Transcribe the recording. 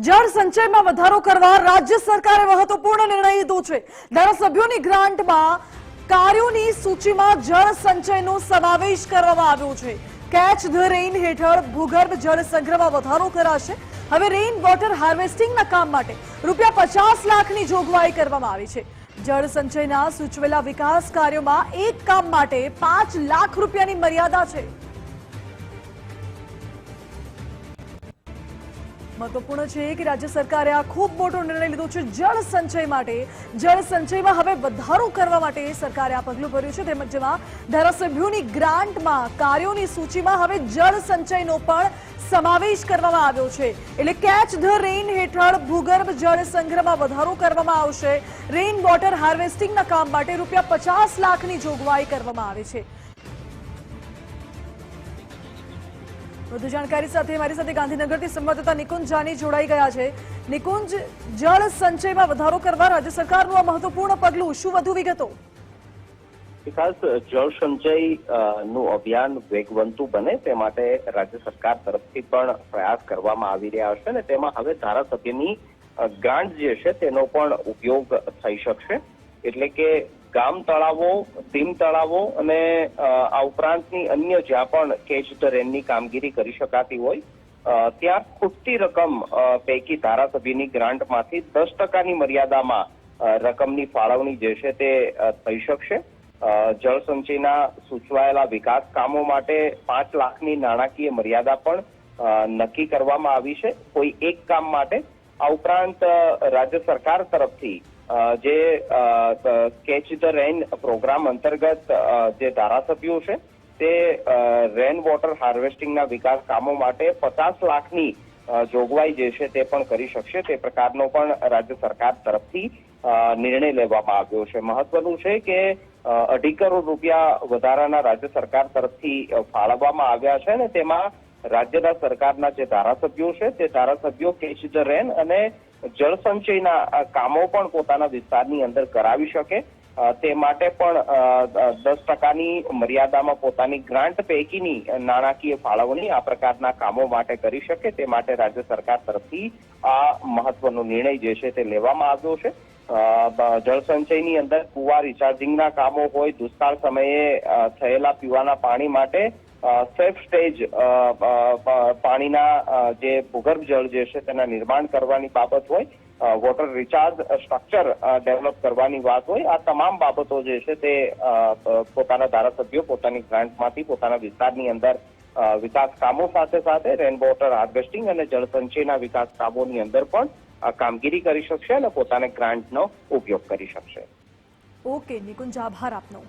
જળ સંચયમાં વધારો કરવા રાજ્ય સરકારે મહત્વપૂર્ણ નિર્ણય લીધો છે। ધારાસભ્યોની ગ્રાન્ટમાં કાર્યોની સૂચિમાં જળ સંચયનો સમાવેશ કરવામાં આવ્યો છે। કેચ ધ રેઇન હેઠળ ભૂગર્ભ જળ સંગ્રહમાં વધારો કરાશે। હવે રેઇન વોટર હાર્વેસ્ટિંગના કામ માટે ₹50 લાખની જોગવાઈ કરવામાં આવી છે। જળ સંચયના સૂચવેલા વિકાસ કાર્યોમાં એક કામ માટે ₹5 લાખ ની મર્યાદા છે। મહત્વપૂર્ણ છે કે રાજ્ય સરકારે આ ખૂબ મોટો નિર્ણય લીધો છે જળ સંચય માટે। જળ સંચયમાં હવે વધારો કરવા માટે સરકારે આ પગલું ભર્યું છે। તેમજ જેમાં ધારાસભ્યોની ગ્રાન્ટમાં કાર્યોની સૂચિમાં હવે જળ સંચયનો પણ સમાવેશ કરવામાં આવ્યો છે। એટલે કેચ ધ રેઇન હેઠળ ભૂગર્ભ જળ સંગ્રહમાં વધારો કરવામાં આવશે। રેઇન વોટર હાર્વેસ્ટિંગના કામ માટે ₹50 લાખની જોગવાઈ કરવામાં આવી છે। વધુ જાણકારી સાથે મારી સાથે ગાંધીનગરથી સંવાદદાતા નિકુંજ જાની જોડાઈ ગયા છે। નિકુંજ, જળ સંચયમાં વધારો કરવા રાજ્ય સરકારનું આ મહત્વપૂર્ણ પગલું, શું વધુ વિગતો? ખાસ જળ સંચય નું અભિયાન વેગવંતુ બને તે માટે રાજ્ય સરકાર તરફથી પણ પ્રયાસ કરવામાં આવી રહ્યા છે અને તેમાં હવે ધારાસભ્યની ગ્રાન્ટ જે છે તેનો પણ ઉપયોગ થઈ શકશે। એટલે કે ગામ તળાવો, ટીમ તળાવો અને આ ઉપરાંતની અન્ય જ્યાં પણ કેચ ધ રેનની કામગીરી કરી શકાતી હોય ત્યાં ખૂટતી રકમ પૈકી ધારાસભ્યની ગ્રાન્ટમાંથી 10%ની મર્યાદામાં રકમની ફાળવણી જે છે તે થઈ શકશે। જળ સંચયના સૂચવાયેલા વિકાસ કામો માટે 5 લાખની નાણાકીય મર્યાદા પણ નક્કી કરવામાં આવી છે કોઈ એક કામ માટે। આ ઉપરાંત રાજ્ય સરકાર તરફથી જે કેચ ધ રેઇન પ્રોગ્રામ અંતર્ગત જે ધારાસભ્યો છે તે રેન વોટર હાર્વેસ્ટિંગના વિકાસ કામો માટે 50 લાખની જોગવાઈ જે છે તે પણ કરી શકશે। તે પ્રકારનો પણ રાજ્ય સરકાર તરફથી નિર્ણય લેવામાં આવ્યો છે। મહત્વનું છે કે ₹2.5 કરોડ વધારાના રાજ્ય સરકાર તરફથી ફાળવવામાં આવ્યા છે અને તેમાં રાજ્યના સરકારના જે ધારાસભ્યો છે તે ધારાસભ્યો કેચ ધ રેન અને જળ સંચયના કામો પણ પોતાના વિસ્તારની અંદર કરાવી શકે તે માટે પણ 10%ની મર્યાદામાં પોતાની ગ્રાન્ટ પૈકીની નાણાકીય ફાળવણી આ પ્રકારના કામો માટે કરી શકે તે માટે રાજ્ય સરકાર તરફથી આ મહત્વનો નિર્ણય જે છે તે લેવામાં આવ્યો છે। જળ સંચયની અંદર કુવા રિચાર્જિંગના કામો હોય, દુષ્કાળ સમયે થયેલા પીવાના પાણી માટે સેફ સ્ટેજ પાણીના જે ભૂગર્ભ જળ જે છે તેના નિર્માણ કરવાની બાબત હોય, વોટર રિચાર્જ સ્ટ્રક્ચર ડેવલપ કરવાની વાત હોય, આ તમામ બાબતો જે છે તે પોતાના ધારાસભ્યો પોતાની ગ્રાન્ટમાંથી પોતાના વિસ્તારની અંદર વિકાસ કામો સાથે સાથે રેન વોટર હાર્વેસ્ટિંગ અને જળ સંચયના વિકાસ કામોની અંદર પણ કામગીરી કરી શકશે અને પોતાને ગ્રાન્ટનો ઉપયોગ કરી શકશે। ઓકે નિકુંજ, આભાર આપનો।